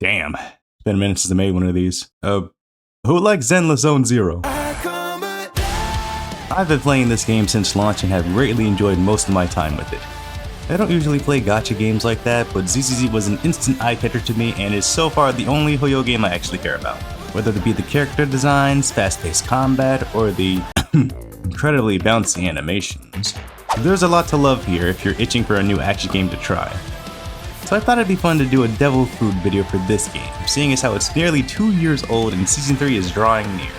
Damn, it's been a minute since I made one of these. Who likes Zenless Zone Zero? I've been playing this game since launch and have greatly enjoyed most of my time with it. I don't usually play gacha games like that, but ZZZ was an instant eye-catcher to me and is so far the only Hoyo game I actually care about. Whether it be the character designs, fast-paced combat, or the incredibly bouncy animations. There's a lot to love here if you're itching for a new action game to try. So I thought it'd be fun to do a Devil Fruit video for this game, seeing as how it's nearly 2 years old and Season 3 is drawing near.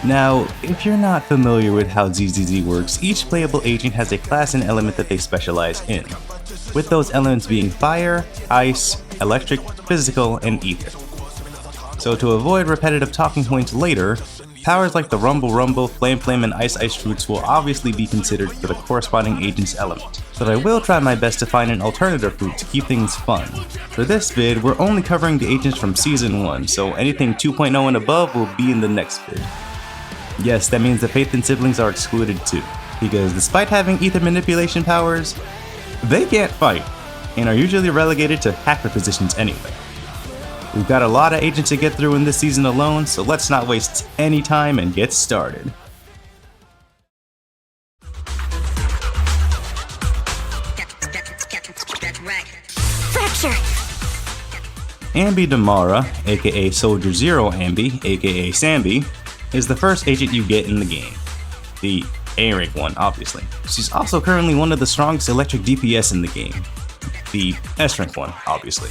Now, if you're not familiar with how ZZZ works, each playable agent has a class and element that they specialize in, with those elements being fire, ice, electric, physical, and ether. So to avoid repetitive talking points later, powers like the Rumble Rumble, Flame Flame, and Ice Ice fruits will obviously be considered for the corresponding agent's element, but I will try my best to find an alternative fruit to keep things fun. For this vid, we're only covering the agents from Season 1, so anything 2.0 and above will be in the next vid. Yes, that means the Faith and siblings are excluded too, because despite having ether manipulation powers, they can't fight, and are usually relegated to hacker positions anyway. We've got a lot of agents to get through in this season alone, so let's not waste any time and get started. Fracture! Ambi Damara, aka Soldier Zero Ambi, aka Sambi, is the first agent you get in the game. The A-rank one, obviously. She's also currently one of the strongest electric DPS in the game. The S-rank one, obviously.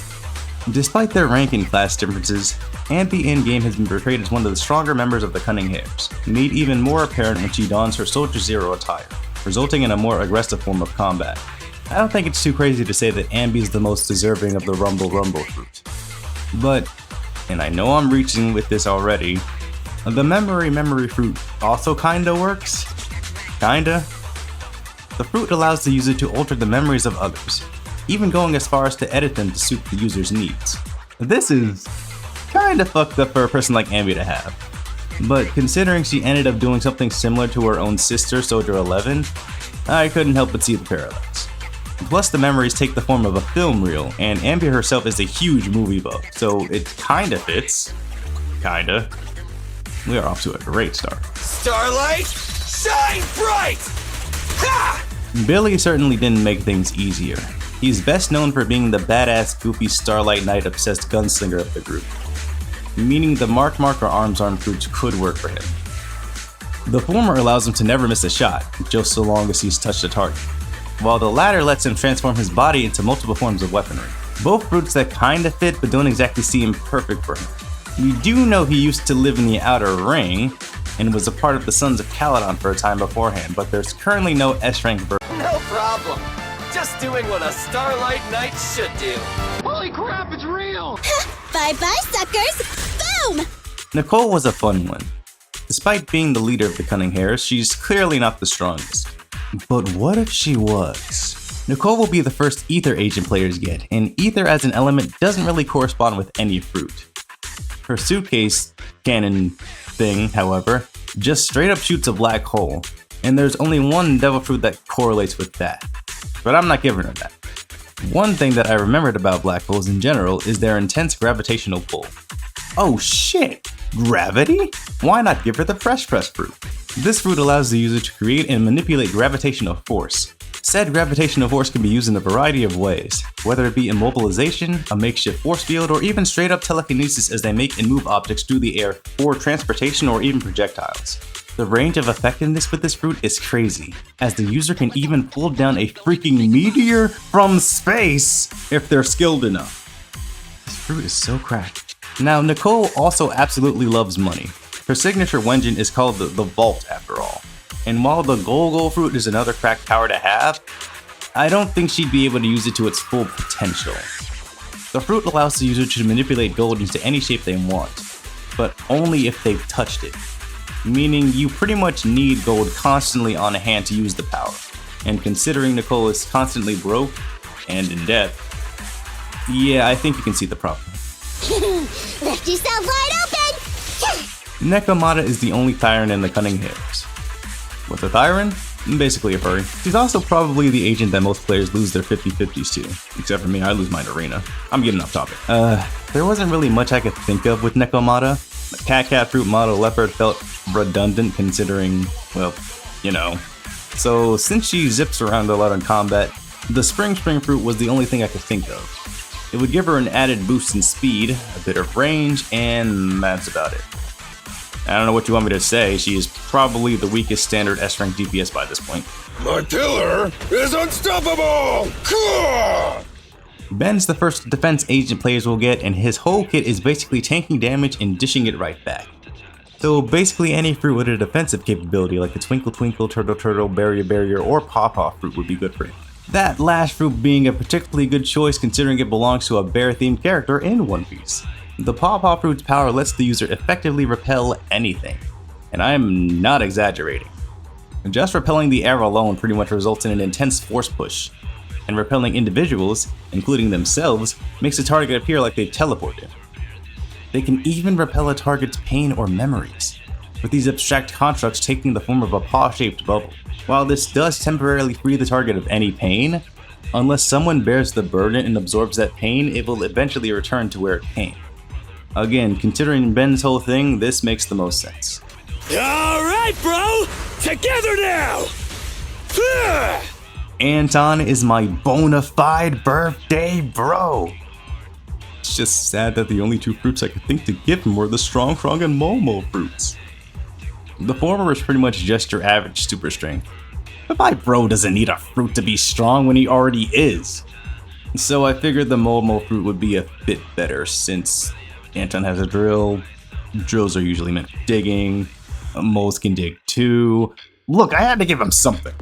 Despite their rank and class differences, Ambi in-game has been portrayed as one of the stronger members of the Cunning Hares, made even more apparent when she dons her Soldier Zero attire, resulting in a more aggressive form of combat. I don't think it's too crazy to say that Ambi is the most deserving of the Rumble Rumble fruit. But, and I know I'm reaching with this already, the Memory fruit also kinda works. Kinda. The fruit allows the user to alter the memories of others, even going as far as to edit them to suit the user's needs. This is kinda fucked up for a person like Ambi to have. But considering she ended up doing something similar to her own sister, Soldier 11, I couldn't help but see the parallels. Plus the memories take the form of a film reel, and Ambi herself is a huge movie buff, so it kinda fits. Kinda. We are off to a great start. Starlight, shine bright! Ha! Billy certainly didn't make things easier. He's best known for being the badass, goofy Starlight Knight obsessed gunslinger of the group, meaning the Mark or Arms Arm fruits could work for him. The former allows him to never miss a shot, just so long as he's touched a target, while the latter lets him transform his body into multiple forms of weaponry. Both fruits that kinda fit but don't exactly seem perfect for him. We do know he used to live in the Outer Ring, and was a part of the Sons of Caledon for a time beforehand, but there's currently no S-rank version. No problem. Just doing what a Starlight Knight should do. Holy crap, it's real! Bye-bye, suckers! Boom! Nicole was a fun one. Despite being the leader of the Cunning Hares, she's clearly not the strongest. But what if she was? Nicole will be the first ether agent players get, and ether as an element doesn't really correspond with any fruit. Her suitcase cannon thing, however, just straight up shoots a black hole, and there's only one devil fruit that correlates with that. But I'm not giving her that. One thing that I remembered about black holes in general is their intense gravitational pull. Oh shit! Gravity? Why not give her the Fresh Press fruit? This fruit allows the user to create and manipulate gravitational force. Said gravitational force can be used in a variety of ways, whether it be immobilization, a makeshift force field, or even straight up telekinesis as they make and move objects through the air for transportation or even projectiles. The range of effectiveness with this fruit is crazy, as the user can even pull down a freaking meteor from space if they're skilled enough. This fruit is so cracked. Now, Nicole also absolutely loves money. Her signature wenjin is called the Vault after all. And while the Gold fruit is another cracked power to have, I don't think she'd be able to use it to its full potential. The fruit allows the user to manipulate gold into any shape they want, but only if they've touched it. Meaning you pretty much need gold constantly on hand to use the power. And considering Nicole is constantly broke and in debt, yeah, I think you can see the problem. Lift yourself wide open! Nekomata is the only Thyran in the Cunning Hares. With a Thyran, Basically a furry. She's also probably the agent that most players lose their 50-50s to. Except for me, I lose mine to Arena. I'm getting off topic. There wasn't really much I could think of with Nekomata. The cat fruit model leopard felt redundant considering, well, you know. So since she zips around a lot in combat, the spring fruit was the only thing I could think of. It would give her an added boost in speed, a bit of range, and that's about it. I don't know what you want me to say, she is probably the weakest standard S-rank DPS by this point. My killer is unstoppable! Ben's the first defense agent players will get, and his whole kit is basically tanking damage and dishing it right back. So basically any fruit with a defensive capability like the Twinkle, Turtle, Barrier, or Pawpaw fruit would be good for him. That last fruit being a particularly good choice considering it belongs to a bear-themed character in One Piece. The Pawpaw fruit's power lets the user effectively repel anything, and I am not exaggerating. Just repelling the air alone pretty much results in an intense force push, and repelling individuals, including themselves, makes the target appear like they've teleported. They can even repel a target's pain or memories, with these abstract constructs taking the form of a paw-shaped bubble. While this does temporarily free the target of any pain, unless someone bears the burden and absorbs that pain, it will eventually return to where it came. Again, considering Ben's whole thing, this makes the most sense. Alright, bro! Together now! Anton is my bona fide birthday bro! It's just sad that the only two fruits I could think to give him were the Strong and Momo fruits. The former is pretty much just your average super strength. But my bro doesn't need a fruit to be strong when he already is. So I figured the Momo fruit would be a bit better since Anton has a drill, drills are usually meant for digging, moles can dig too. Look, I had to give him something.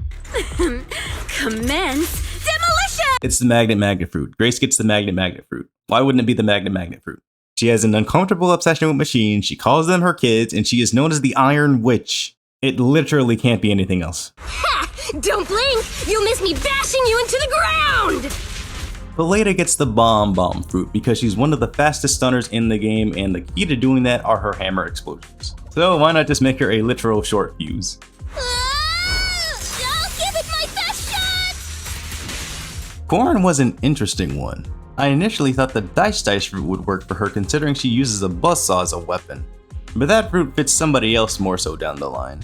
Commence demolition! It's the magnet fruit. Grace gets the magnet fruit. Why wouldn't it be the magnet fruit? She has an uncomfortable obsession with machines, she calls them her kids, and she is known as the Iron Witch. It literally can't be anything else. Ha! Don't blink! You'll miss me bashing you into the ground! Beleta gets the bomb fruit because she's one of the fastest stunners in the game, and the key to doing that are her hammer explosions. So why not just make her a literal short fuse? I'll give it my best shot! Corrin was an interesting one. I initially thought the Dice fruit would work for her considering she uses a buzzsaw as a weapon, but that fruit fits somebody else more so down the line.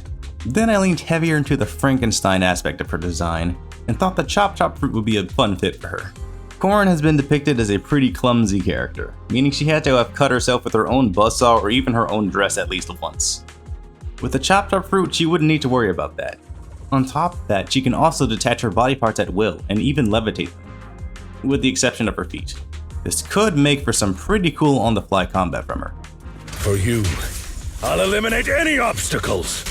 Then I leaned heavier into the Frankenstein aspect of her design, and thought the Chop fruit would be a fun fit for her. Corrin has been depicted as a pretty clumsy character, meaning she had to have cut herself with her own buzzsaw or even her own dress at least once. With the Chop fruit, she wouldn't need to worry about that. On top of that, she can also detach her body parts at will and even levitate them, with the exception of her feet. This could make for some pretty cool on-the-fly combat from her. For you, I'll eliminate any obstacles!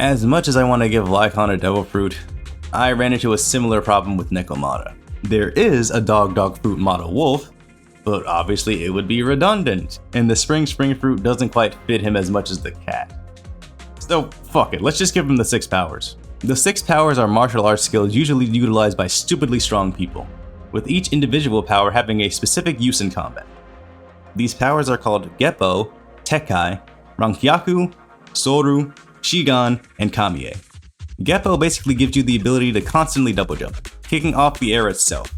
As much as I want to give Lycon a devil fruit, I ran into a similar problem with Nekomata. There is a dog fruit model wolf, but obviously it would be redundant, and the spring fruit doesn't quite fit him as much as the cat. So fuck it, let's just give him the 6 powers. The 6 powers are martial arts skills usually utilized by stupidly strong people, with each individual power having a specific use in combat. These powers are called Geppo, Tekkai, Rankyaku, Soru, Shigan, and Kamiye. Geppo basically gives you the ability to constantly double jump, kicking off the air itself.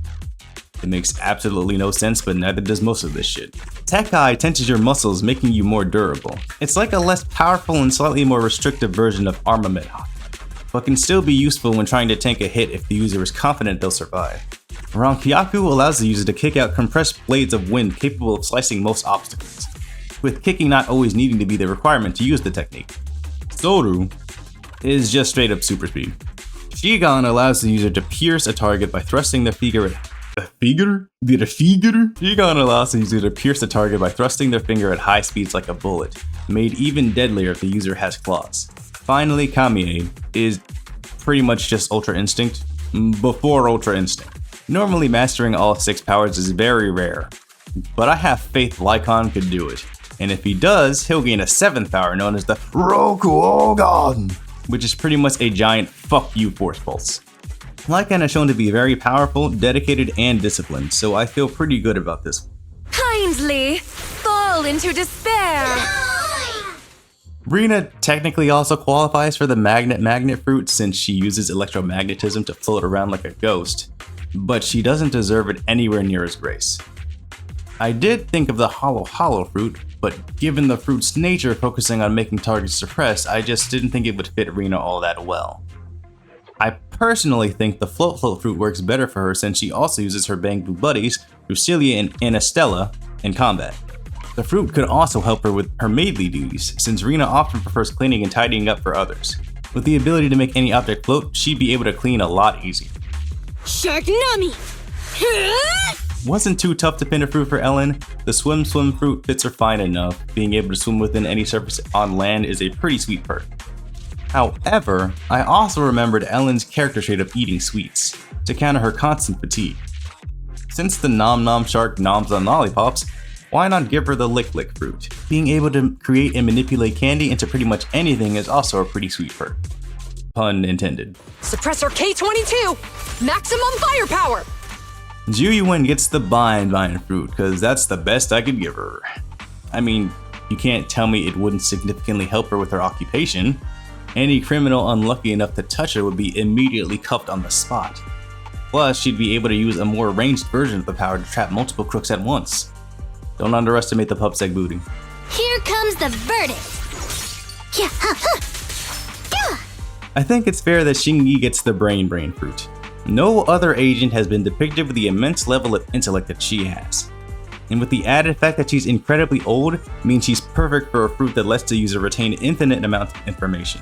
It makes absolutely no sense, but neither does most of this shit. Tekkai tenses your muscles, making you more durable. It's like a less powerful and slightly more restrictive version of Armament Hawk, but can still be useful when trying to tank a hit if the user is confident they'll survive. Rankyaku allows the user to kick out compressed blades of wind capable of slicing most obstacles, with kicking not always needing to be the requirement to use the technique. Soru is just straight up super speed. Shigan allows the user to pierce a target by thrusting their finger at Shigan allows the user to pierce a target by thrusting their finger at high speeds like a bullet, made even deadlier if the user has claws. Finally, Kamiye is pretty much just Ultra Instinct before Ultra Instinct. Normally mastering all 6 powers is very rare, but I have faith Lycon could do it. And if he does, he'll gain a 7th power known as the Rokuogan, which is pretty much a giant fuck you force pulse. Lycan is shown to be very powerful, dedicated, and disciplined, so I feel pretty good about this one. Kindly fall into despair. Rena technically also qualifies for the magnet fruit since she uses electromagnetism to float around like a ghost, but she doesn't deserve it anywhere near as Grace. I did think of the hollow fruit, but given the fruit's nature focusing on making targets suppressed, I just didn't think it would fit Rena all that well. I personally think the float fruit works better for her since she also uses her bamboo buddies, Lucilia and Anastella, in combat. The fruit could also help her with her maidly duties, since Rena often prefers cleaning and tidying up for others. With the ability to make any object float, she'd be able to clean a lot easier. Shark Nami! Wasn't too tough to pin a fruit for Ellen. The swim fruit fits her fine enough. Being able to swim within any surface on land is a pretty sweet perk. However, I also remembered Ellen's character trait of eating sweets, to counter her constant fatigue. Since the Nom Nom shark noms on lollipops, why not give her the Lick fruit? Being able to create and manipulate candy into pretty much anything is also a pretty sweet perk. Pun intended. Suppressor K22! Maximum firepower! Zhu Yuan gets the Vine fruit, cause that's the best I could give her. I mean, you can't tell me it wouldn't significantly help her with her occupation. Any criminal unlucky enough to touch her would be immediately cuffed on the spot. Plus, she'd be able to use a more ranged version of the power to trap multiple crooks at once. Don't underestimate the pupsec booty. Here comes the verdict. Yeah, I think it's fair that Xingyi gets the brain fruit. No other agent has been depicted with the immense level of intellect that she has. And with the added fact that she's incredibly old, means she's perfect for a fruit that lets the user retain infinite amounts of information.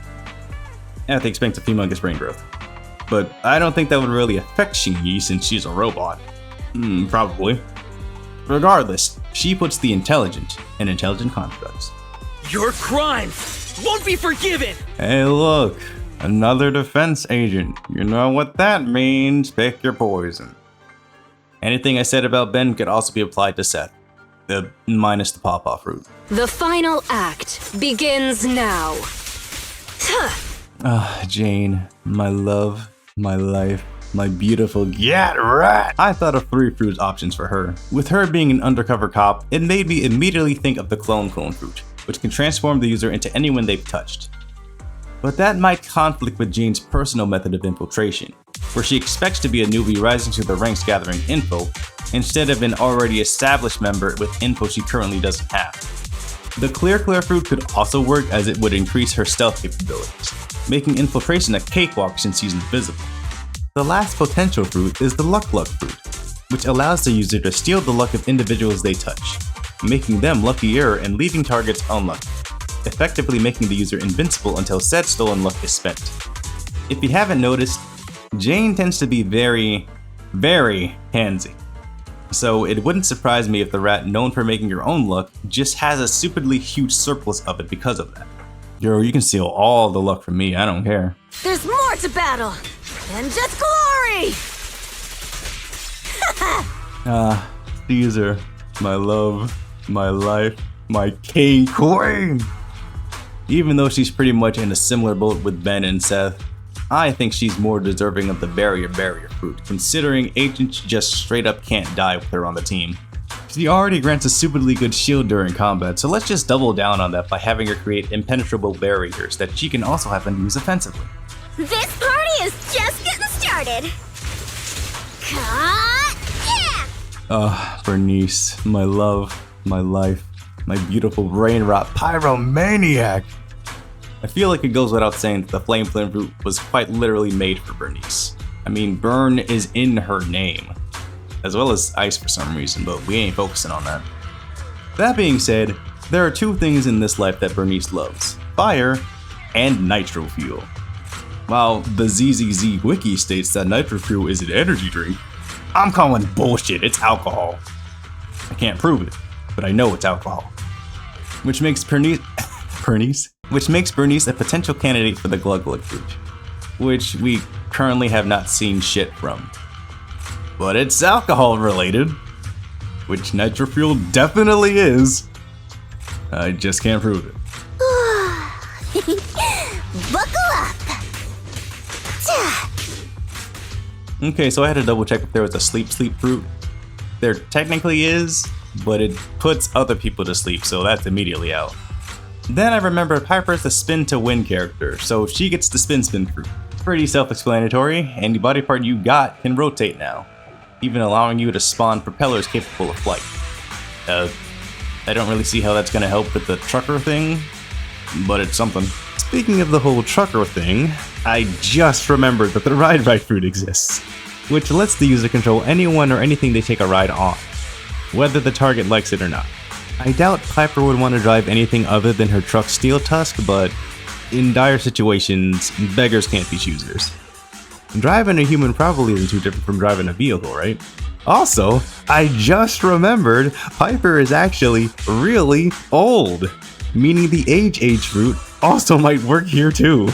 At the expense of humongous brain growth. But I don't think that would really affect Xingyi since she's a robot. Probably. Regardless, she puts the intelligent in intelligent constructs. Your crimes won't be forgiven! Hey look, another defense agent. You know what that means, pick your poison. Anything I said about Ben could also be applied to Seth. Minus the pawpaw fruit. The final act begins now. Jane, my love, my life, my beautiful get right. I thought of 3 fruit options for her. With her being an undercover cop, it made me immediately think of the clone fruit, which can transform the user into anyone they've touched. But that might conflict with Jane's personal method of infiltration, where she expects to be a newbie rising through the ranks gathering info, instead of an already established member with info she currently doesn't have. The Clear fruit could also work as it would increase her stealth capabilities, making infiltration a cakewalk since she's invisible. The last potential fruit is the Luck fruit, which allows the user to steal the luck of individuals they touch, making them luckier and leaving targets unlucky, effectively making the user invincible until said stolen luck is spent. If you haven't noticed, Jane tends to be very, very handsy. So it wouldn't surprise me if the rat known for making your own luck just has a stupidly huge surplus of it because of that. Yo, you can steal all the luck from me, I don't care. There's more to battle than just glory! Caesar, my love, my life, my king queen! Even though she's pretty much in a similar boat with Ben and Seth, I think she's more deserving of the barrier fruit, considering agents just straight up can't die with her on the team. She already grants a stupidly good shield during combat, so let's just double down on that by having her create impenetrable barriers that she can also happen to use offensively. This party is just getting started. Bernice, my love, my life, my beautiful brain rot pyromaniac! I feel like it goes without saying that the flame fruit was quite literally made for Bernice. I mean, burn is in her name, as well as ice for some reason, but we ain't focusing on that. That being said, there are 2 things in this life that Bernice loves: fire and nitro fuel. While the ZZZ wiki states that nitro fuel is an energy drink, I'm calling bullshit, it's alcohol. I can't prove it, but I know it's alcohol. Which makes Bernice a potential candidate for the Glug fruit, which we currently have not seen shit from. But it's alcohol related, which nitro fuel definitely is. I just can't prove it. Buckle up! Okay, so I had to double check if there was a sleep fruit. There technically is, but it puts other people to sleep, so that's immediately out. Then I remember Piper's the spin to win character, so she gets the spin fruit. Pretty self-explanatory, any body part you got can rotate now, even allowing you to spawn propellers capable of flight. I don't really see how that's gonna help with the trucker thing, but it's something. Speaking of the whole trucker thing, I just remembered that the ride fruit exists, which lets the user control anyone or anything they take a ride on, whether the target likes it or not. I doubt Piper would want to drive anything other than her truck's steel tusk, but in dire situations, beggars can't be choosers. Driving a human probably isn't too different from driving a vehicle, right? Also, I just remembered Piper is actually really old, meaning the age fruit also might work here too.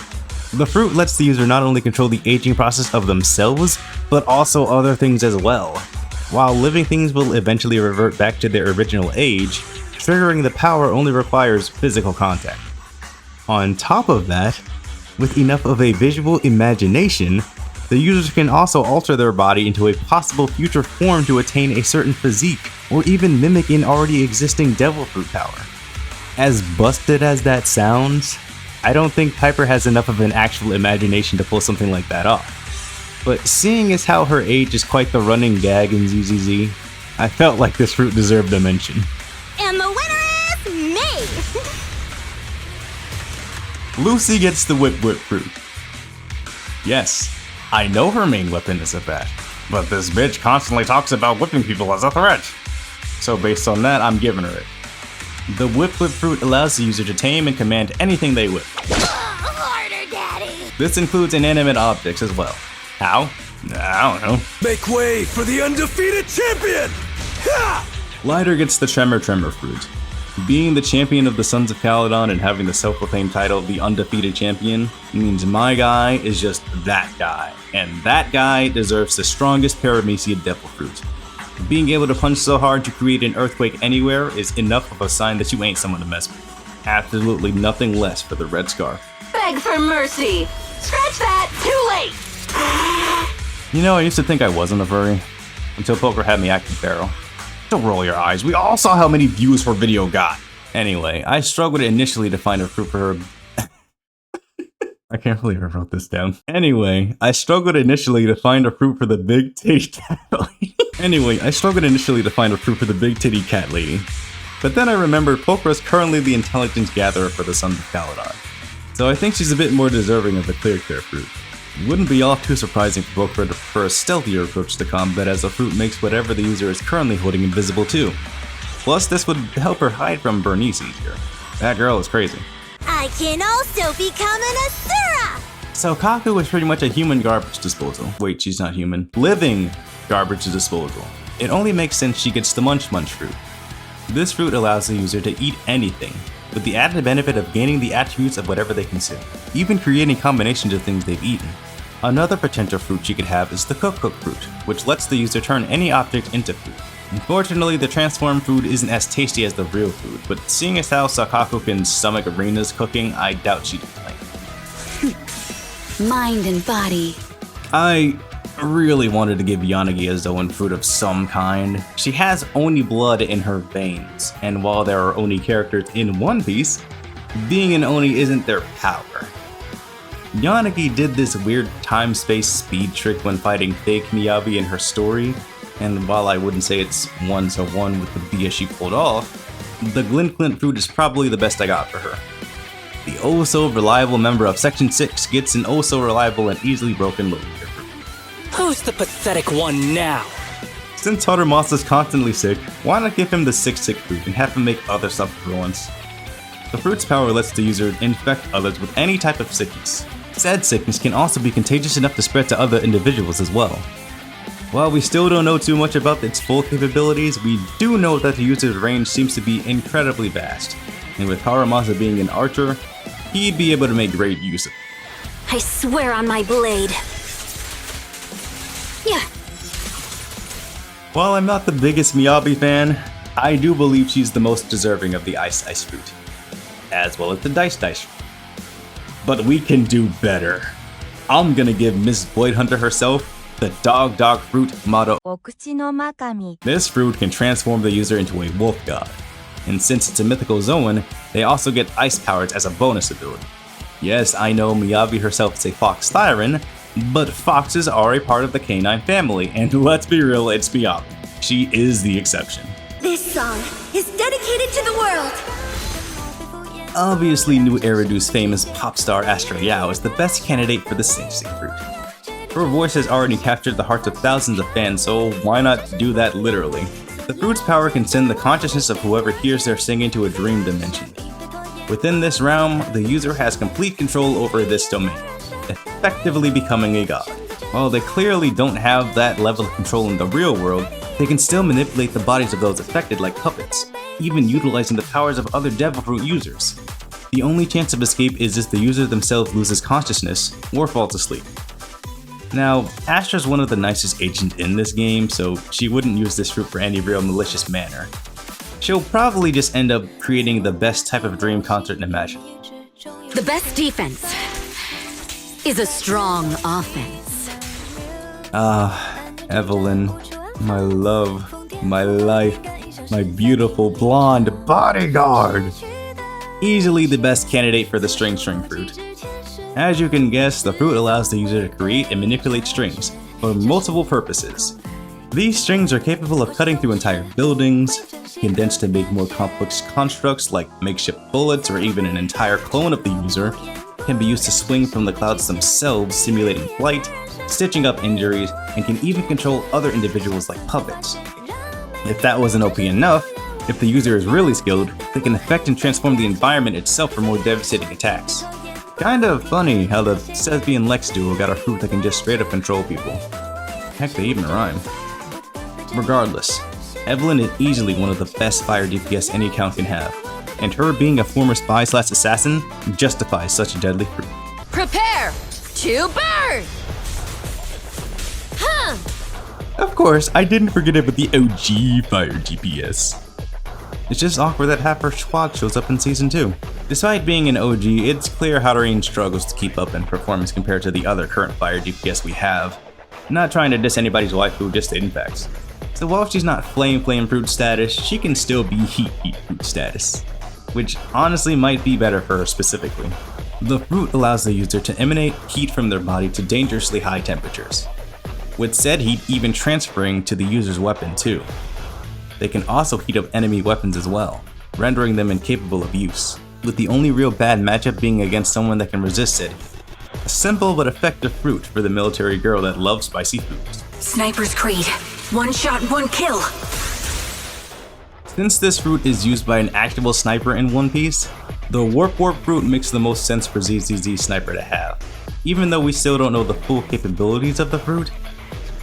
The fruit lets the user not only control the aging process of themselves, but also other things as well. While living things will eventually revert back to their original age, triggering the power only requires physical contact. On top of that, with enough of a visual imagination, the user can also alter their body into a possible future form to attain a certain physique, or even mimic an already existing devil fruit power. As busted as that sounds, I don't think Piper has enough of an actual imagination to pull something like that off. But seeing as how her age is quite the running gag in ZZZ, I felt like this fruit deserved a mention. And the winner is me! Lucy gets the whip fruit. Yes, I know her main weapon is a bat, but this bitch constantly talks about whipping people as a threat. So based on that, I'm giving her it. The whip fruit allows the user to tame and command anything they whip. Harder, Daddy! This includes inanimate objects as well. How? I don't know. Make way for the undefeated champion! Ha! Lighter gets the Tremor fruit. Being the champion of the Sons of Caledon and having the self-proclaimed title of the undefeated champion means my guy is just that guy, and that guy deserves the strongest Paramecia Devil Fruit. Being able to punch so hard to create an earthquake anywhere is enough of a sign that you ain't someone to mess with. Absolutely nothing less for the Red Scarf. Beg for mercy. Scratch that. Too late. You know, I used to think I wasn't a furry, until Poker had me acting feral. Don't roll your eyes, we all saw how many views her video got. Anyway, I struggled initially to find a fruit for her. I can't believe I wrote this down. Anyway, I struggled initially to find a fruit for the big titty cat lady. Cat lady. But then I remembered Poker is currently the intelligence gatherer for the Sons of Caledon. So I think she's a bit more deserving of the clear fruit. It wouldn't be all too surprising for Poker to prefer a stealthier approach to combat, as the fruit makes whatever the user is currently holding invisible too. Plus, this would help her hide from Bernice easier. That girl is crazy. I can also become an Asura! So Kaku is pretty much a human garbage disposal. Wait, she's not human. Living garbage disposal. It only makes sense she gets the Munch fruit. This fruit allows the user to eat anything, with the added benefit of gaining the attributes of whatever they consume, even creating combinations of things they've eaten. Another potential fruit you could have is the Cook fruit, which lets the user turn any object into food. Unfortunately, the transformed food isn't as tasty as the real food, but seeing as how Sakaku can stomach Arena's cooking, I doubt she'd complain. Mind and body. I really wanted to give Yanagi a Zoan fruit of some kind. She has Oni blood in her veins, and while there are Oni characters in One Piece, being an Oni isn't their power. Yanagi did this weird time-space speed trick when fighting fake Miyabi in her story, and while I wouldn't say it's one-to-one with the BS she pulled off, the Glint fruit is probably the best I got for her. The oh-so-reliable member of Section 6 gets an oh-so-reliable and easily broken Logia fruit. Who's the pathetic one now? Since Harumasa's is constantly sick, why not give him the sick fruit and have him make other stuff for once? The fruit's power lets the user infect others with any type of sickness. Said sickness can also be contagious enough to spread to other individuals as well. While we still don't know too much about its full capabilities, we do know that the user's range seems to be incredibly vast, and with Harumasa being an archer, he'd be able to make great use of it. I swear on my blade. Yeah. While I'm not the biggest Miyabi fan, I do believe she's the most deserving of the Ice fruit, as well as the Dice fruit. But we can do better. I'm gonna give Miss Void Hunter herself the Dog fruit motto. This fruit can transform the user into a wolf god. and since it's a mythical zone, they also get ice powers as a bonus ability. Yes, I know Miyabi herself is a fox siren, but foxes are a part of the canine family, and let's be real, it's Miyabi. She is the exception. This song is dedicated to the world. Obviously, New Eridu's famous pop star Astro Yao is the best candidate for the Sing Sing fruit. Her voice has already captured the hearts of thousands of fans, so why not do that literally? The fruit's power can send the consciousness of whoever hears their singing to a dream dimension. Within this realm, the user has complete control over this domain, effectively becoming a god. While they clearly don't have that level of control in the real world, they can still manipulate the bodies of those affected like puppets, even utilizing the powers of other Devil Fruit users. The only chance of escape is if the user themselves loses consciousness or falls asleep. Now, Astra's one of the nicest agents in this game, so she wouldn't use this fruit for any real malicious manner. She'll probably just end up creating the best type of dream concert imaginable. The best defense is a strong offense. Evelyn, my love, my life, my beautiful blonde bodyguard. Easily the best candidate for the string fruit. As you can guess, the fruit allows the user to create and manipulate strings for multiple purposes. These strings are capable of cutting through entire buildings, condensed to make more complex constructs like makeshift bullets or even an entire clone of the user, can be used to swing from the clouds themselves, simulating flight, stitching up injuries, and can even control other individuals like puppets. If that wasn't OP enough, if the user is really skilled, they can affect and transform the environment itself for more devastating attacks. Kinda funny how the Sethby and Lex duo got a fruit that can just straight up control people. Heck, they even rhyme. Regardless, Evelyn is easily one of the best fire DPS any account can have, and her being a former spy/assassin justifies such a deadly fruit. Prepare to burn! Huh! Of course, I didn't forget about the OG fire DPS. It's just awkward that half her squad shows up in Season 2. Despite being an OG, it's clear how Doreen struggles to keep up in performance compared to the other current fire DPS we have. Not trying to diss anybody's waifu, just stating facts. So while she's not flame fruit status, she can still be heat fruit status, which honestly might be better for her specifically. The fruit allows the user to emanate heat from their body to dangerously high temperatures, with said heat even transferring to the user's weapon too. They can also heat up enemy weapons as well, rendering them incapable of use, with the only real bad matchup being against someone that can resist it. A simple but effective fruit for the military girl that loves spicy foods. Sniper's Creed. One shot, one kill. Since this fruit is used by an actual sniper in One Piece, the Warp fruit makes the most sense for ZZZ sniper to have. Even though we still don't know the full capabilities of the fruit,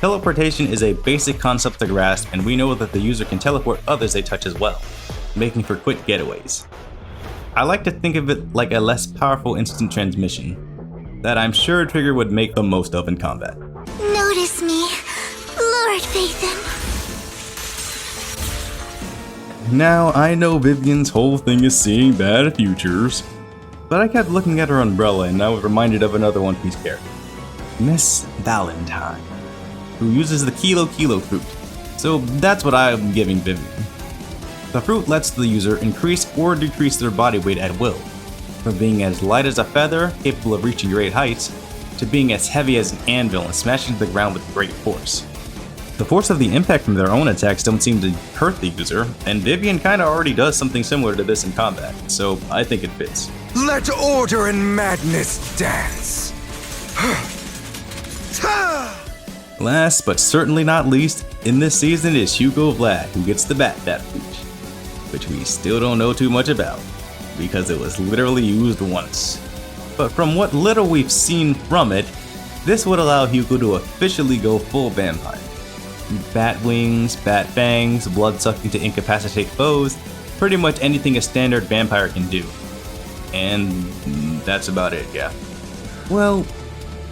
teleportation is a basic concept to grasp, and we know that the user can teleport others they touch as well, making for quick getaways. I like to think of it like a less powerful instant transmission that I'm sure Trigger would make the most of in combat. Notice me, Lord Phaethon. Now, I know Vivian's whole thing is seeing bad futures, but I kept looking at her umbrella and I was reminded of another One Piece character, Miss Valentine, who uses the Kilo fruit, so that's what I'm giving Vivian. The fruit lets the user increase or decrease their body weight at will, from being as light as a feather, capable of reaching great heights, to being as heavy as an anvil and smashing the ground with great force. The force of the impact from their own attacks don't seem to hurt the user, and Vivian kinda already does something similar to this in combat, so I think it fits. Let order and madness dance. Last but certainly not least, in this season is Hugo Vlad, who gets the Bat fruit, which we still don't know too much about, because it was literally used once. But from what little we've seen from it, this would allow Hugo to officially go full vampire. Bat wings, bat fangs, blood sucking to incapacitate foes, pretty much anything a standard vampire can do. And that's about it, yeah. Well,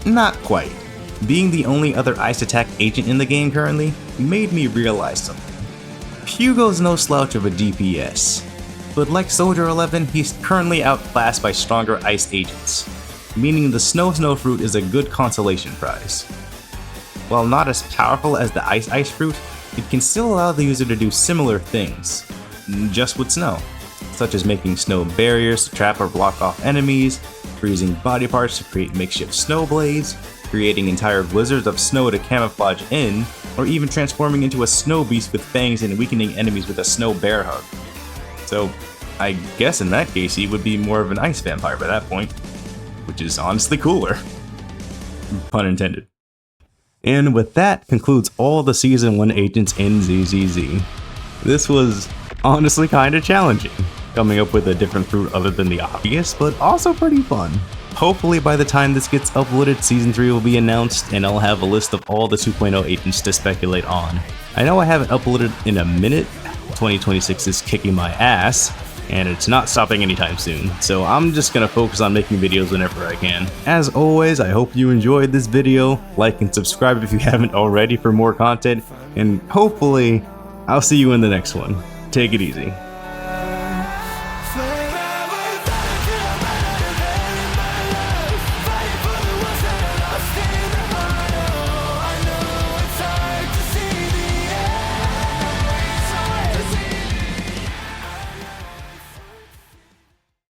not quite. Being the only other ice attack agent in the game currently made me realize something. Hugo's no slouch of a DPS, but like Soldier 11, he's currently outclassed by stronger ice agents, meaning the Snow fruit is a good consolation prize. While not as powerful as the Ice fruit, it can still allow the user to do similar things, just with snow, such as making snow barriers to trap or block off enemies, freezing body parts to create makeshift snow blades, creating entire blizzards of snow to camouflage in, or even transforming into a snow beast with fangs and weakening enemies with a snow bear hug. So I guess in that case he would be more of an ice vampire by that point, which is honestly cooler. Pun intended. And with that concludes all the Season 1 agents in ZZZ. This was honestly kinda challenging, coming up with a different fruit other than the obvious, but also pretty fun. Hopefully by the time this gets uploaded, Season 3 will be announced, and I'll have a list of all the 2.0 agents to speculate on. I know I haven't uploaded in a minute. 2026 is kicking my ass, and it's not stopping anytime soon, so I'm just gonna focus on making videos whenever I can. As always, I hope you enjoyed this video. Like and subscribe if you haven't already for more content, and hopefully I'll see you in the next one. Take it easy.